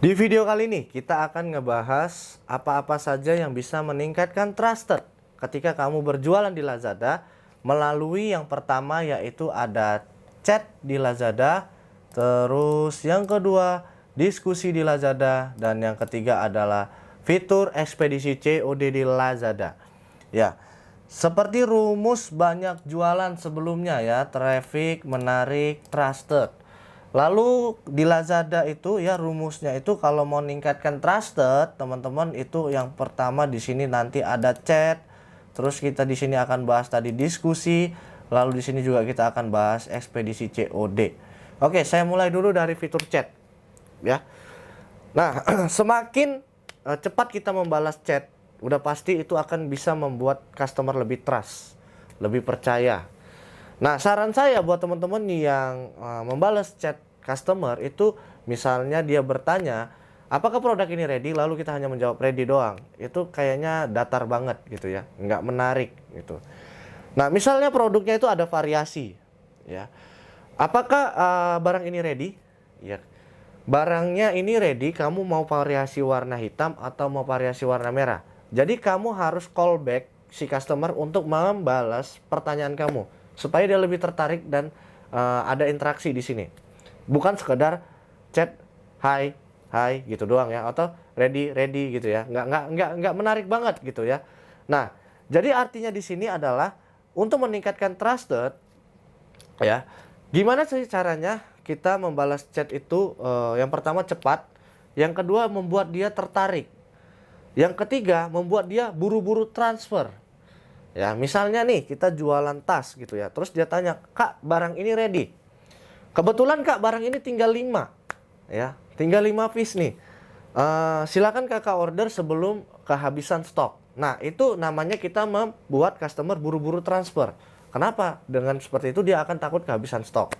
Di video kali ini kita akan ngebahas apa-apa saja yang bisa meningkatkan trusted ketika kamu berjualan di Lazada melalui yang pertama yaitu ada chat di Lazada, terus yang kedua diskusi di Lazada, dan yang ketiga adalah fitur ekspedisi COD di Lazada. Ya, seperti rumus banyak jualan sebelumnya ya, traffic, menarik, trusted. Lalu di Lazada itu ya rumusnya itu kalau mau meningkatkan trusted, teman-teman itu yang pertama di sini nanti ada chat. Terus kita di sini akan bahas tadi diskusi, lalu di sini juga kita akan bahas ekspedisi COD. Oke, saya mulai dulu dari fitur chat ya. Nah, semakin cepat kita membalas chat, udah pasti itu akan bisa membuat customer lebih trust, lebih percaya. Nah, saran saya buat teman-teman yang membalas chat customer itu, misalnya dia bertanya, apakah produk ini ready? Lalu kita hanya menjawab ready doang. Itu kayaknya datar banget gitu ya, nggak menarik gitu. Nah, misalnya produknya itu ada variasi, ya. Apakah barang ini ready? Ya. Barangnya ini ready, kamu mau variasi warna hitam atau mau variasi warna merah? Jadi kamu harus call back si customer untuk membalas pertanyaan kamu, supaya dia lebih tertarik dan ada interaksi di sini. Bukan sekedar chat hai gitu doang ya, atau ready gitu ya. Nggak menarik banget gitu ya. Nah, jadi artinya di sini adalah untuk meningkatkan trusted ya. Gimana sih caranya kita membalas chat itu? Yang pertama cepat, yang kedua membuat dia tertarik, yang ketiga membuat dia buru-buru transfer. Ya, misalnya nih kita jualan tas gitu ya. Terus dia tanya, "Kak, barang ini ready?" Kebetulan Kak, barang ini tinggal 5. Ya, tinggal 5 piece nih. Silakan Kakak order sebelum kehabisan stok. Nah, itu namanya kita membuat customer buru-buru transfer. Kenapa? Dengan seperti itu dia akan takut kehabisan stok.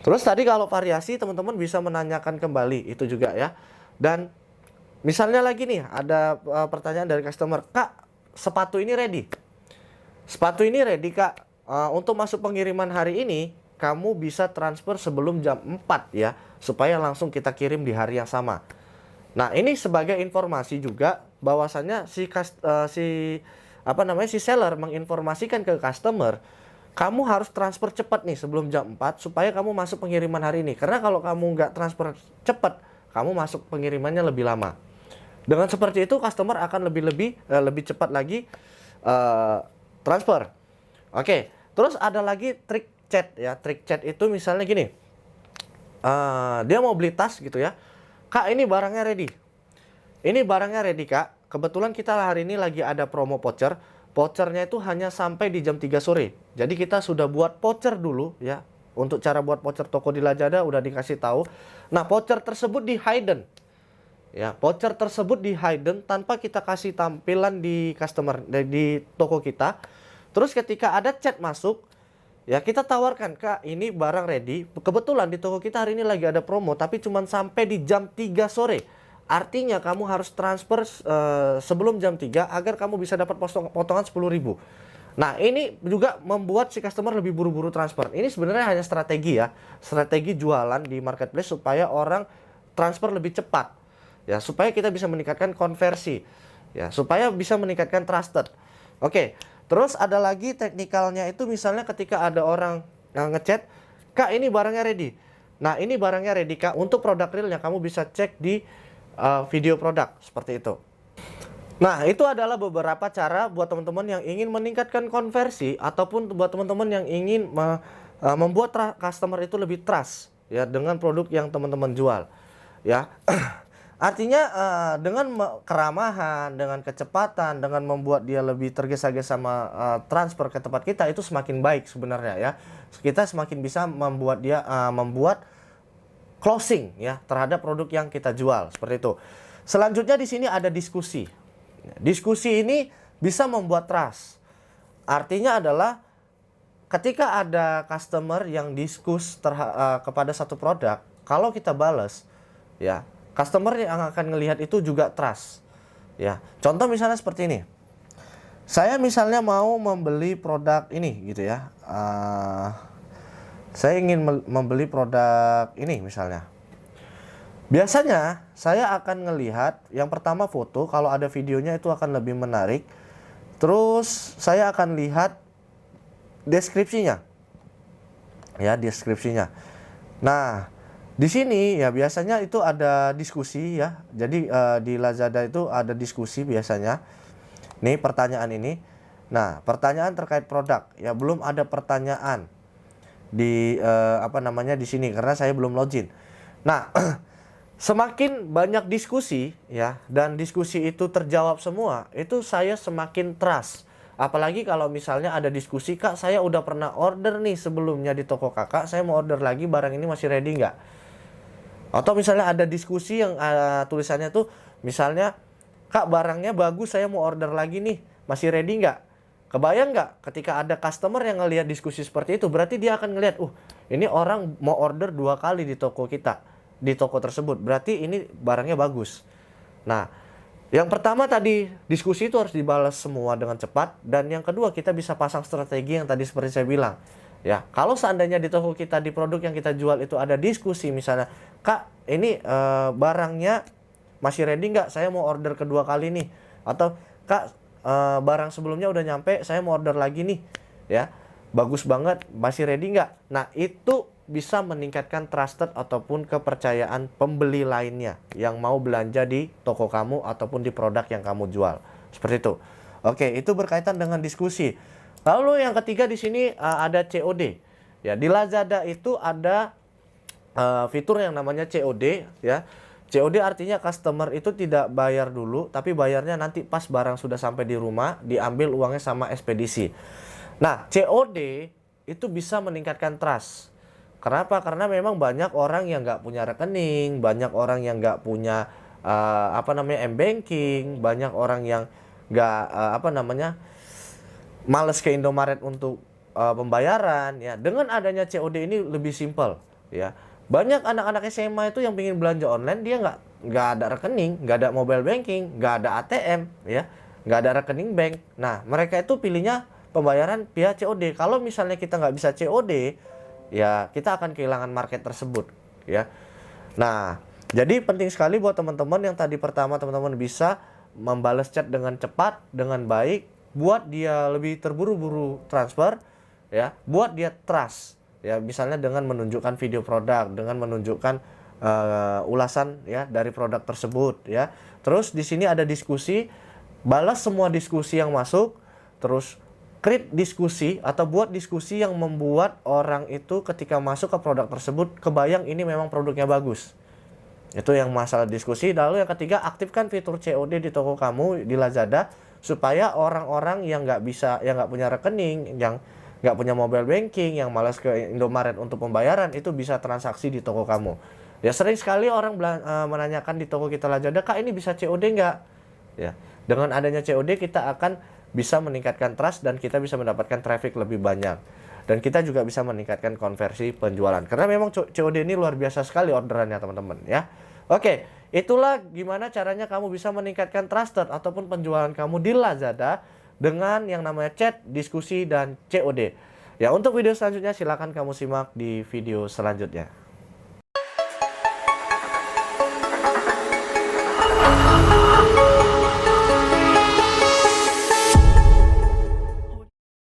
Terus tadi kalau variasi, teman-teman bisa menanyakan kembali itu juga ya. Dan misalnya lagi nih ada pertanyaan dari customer, "Kak, sepatu ini ready?" Sepatu ini ready Kak. Untuk masuk pengiriman hari ini, kamu bisa transfer sebelum jam 4 ya, supaya langsung kita kirim di hari yang sama. Nah, ini sebagai informasi juga bahwasannya si seller menginformasikan ke customer, kamu harus transfer cepat nih sebelum jam 4 supaya kamu masuk pengiriman hari ini. Karena kalau kamu nggak transfer cepat, kamu masuk pengirimannya lebih lama. Dengan seperti itu customer akan lebih cepat lagi transfer. Oke, terus ada lagi trik chat ya. Trik chat itu misalnya gini, dia mau beli tas gitu ya. "Kak, ini barangnya ready. Ini barangnya ready Kak. Kebetulan kita hari ini lagi ada promo voucher. Vouchernya itu hanya sampai di jam 3 sore. Jadi kita sudah buat voucher dulu ya. Untuk cara buat voucher toko di Lazada udah dikasih tahu. Nah, voucher tersebut di hidden. Ya, voucher tersebut di hidden tanpa kita kasih tampilan di customer di toko kita. Terus ketika ada chat masuk, ya kita tawarkan, "Kak, ini barang ready. Kebetulan di toko kita hari ini lagi ada promo, tapi cuma sampai di jam 3 sore. Artinya kamu harus transfer sebelum jam 3 agar kamu bisa dapat potongan 10.000. Nah, ini juga membuat si customer lebih buru-buru transfer. Ini sebenarnya hanya strategi ya. Strategi jualan di marketplace supaya orang transfer lebih cepat. Ya, supaya kita bisa meningkatkan konversi. Ya, supaya bisa meningkatkan trusted. Oke. Terus ada lagi teknikalnya itu, misalnya ketika ada orang yang ngechat, "Kak, ini barangnya ready." Nah, ini barangnya ready Kak. Untuk produk realnya kamu bisa cek di video produk seperti itu. Nah, itu adalah beberapa cara buat teman-teman yang ingin meningkatkan konversi ataupun buat teman-teman yang ingin membuat customer itu lebih trust ya dengan produk yang teman-teman jual. Ya. Artinya dengan keramahan, dengan kecepatan, dengan membuat dia lebih tergesa-gesa transfer ke tempat kita, itu semakin baik sebenarnya ya. Kita semakin bisa membuat dia membuat closing ya terhadap produk yang kita jual seperti itu. Selanjutnya di sini ada diskusi. Diskusi ini bisa membuat trust. Artinya adalah ketika ada customer yang diskus kepada satu produk, kalau kita balas ya, customer yang akan ngelihat itu juga trust. Ya, contoh misalnya seperti ini. Saya misalnya mau membeli produk ini gitu ya. Saya ingin membeli produk ini misalnya. Biasanya saya akan ngelihat yang pertama foto, kalau ada videonya itu akan lebih menarik. Terus saya akan lihat deskripsinya. Ya, deskripsinya. Nah, di sini ya biasanya itu ada diskusi ya. Jadi di Lazada itu ada diskusi biasanya. Nih pertanyaan ini. Nah, pertanyaan terkait produk ya, belum ada pertanyaan di di sini karena saya belum login. Nah, semakin banyak diskusi ya dan diskusi itu terjawab semua, itu saya semakin trust. Apalagi kalau misalnya ada diskusi, Kak saya udah pernah order nih sebelumnya di toko kakak, saya mau order lagi, barang ini masih ready nggak? Atau misalnya ada diskusi yang tulisannya tuh misalnya, Kak barangnya bagus, saya mau order lagi nih, masih ready nggak? Kebayang nggak ketika ada customer yang ngelihat diskusi seperti itu, berarti dia akan ngelihat, ini orang mau order 2 kali di toko kita, di toko tersebut, berarti ini barangnya bagus. Nah, yang pertama tadi, diskusi itu harus dibalas semua dengan cepat. Dan yang kedua, kita bisa pasang strategi yang tadi seperti saya bilang. Ya, kalau seandainya di toko kita, di produk yang kita jual itu ada diskusi, misalnya, Kak, ini barangnya masih ready nggak? Saya mau order kedua kali nih. Atau, Kak, barang sebelumnya udah nyampe, saya mau order lagi nih. Ya, bagus banget, masih ready nggak? Nah, itu bisa meningkatkan trusted ataupun kepercayaan pembeli lainnya yang mau belanja di toko kamu ataupun di produk yang kamu jual. Seperti itu. Oke, itu berkaitan dengan diskusi. Lalu yang ketiga di sini ada COD. Ya, di Lazada itu ada fitur yang namanya COD ya. COD artinya customer itu tidak bayar dulu, tapi bayarnya nanti pas barang sudah sampai di rumah, diambil uangnya sama ekspedisi. Nah, COD itu bisa meningkatkan trust. Kenapa? Karena memang banyak orang yang nggak punya rekening, banyak orang yang nggak punya m-banking, banyak orang yang nggak males ke Indomaret untuk pembayaran. Ya, dengan adanya COD ini lebih simpel. Ya, banyak anak-anak SMA itu yang ingin belanja online, dia nggak ada rekening, nggak ada mobile banking, nggak ada ATM, ya, nggak ada rekening bank. Nah, mereka itu pilihnya pembayaran via COD. Kalau misalnya kita nggak bisa COD, ya kita akan kehilangan market tersebut ya. Nah, jadi penting sekali buat teman-teman yang tadi pertama teman-teman bisa membalas chat dengan cepat, dengan baik, buat dia lebih terburu-buru transfer ya, buat dia trust ya, misalnya dengan menunjukkan video produk, dengan menunjukkan ulasan ya dari produk tersebut ya. Terus di sini ada diskusi, balas semua diskusi yang masuk, terus create diskusi atau buat diskusi yang membuat orang itu ketika masuk ke produk tersebut kebayang ini memang produknya bagus. Itu yang masalah diskusi. Lalu yang ketiga, aktifkan fitur COD di toko kamu di Lazada supaya orang-orang yang nggak punya rekening, yang nggak punya mobile banking, yang malas ke Indomaret untuk pembayaran, itu bisa transaksi di toko kamu. Ya, sering sekali orang menanyakan di toko kita Lazada, Kak ini bisa COD nggak? Ya, dengan adanya COD kita akan bisa meningkatkan trust dan kita bisa mendapatkan traffic lebih banyak. Dan kita juga bisa meningkatkan konversi penjualan. Karena memang COD ini luar biasa sekali orderannya teman-teman ya. Oke, itulah gimana caranya kamu bisa meningkatkan trusted ataupun penjualan kamu di Lazada dengan yang namanya chat, diskusi, dan COD. Ya, untuk video selanjutnya silahkan kamu simak di video selanjutnya.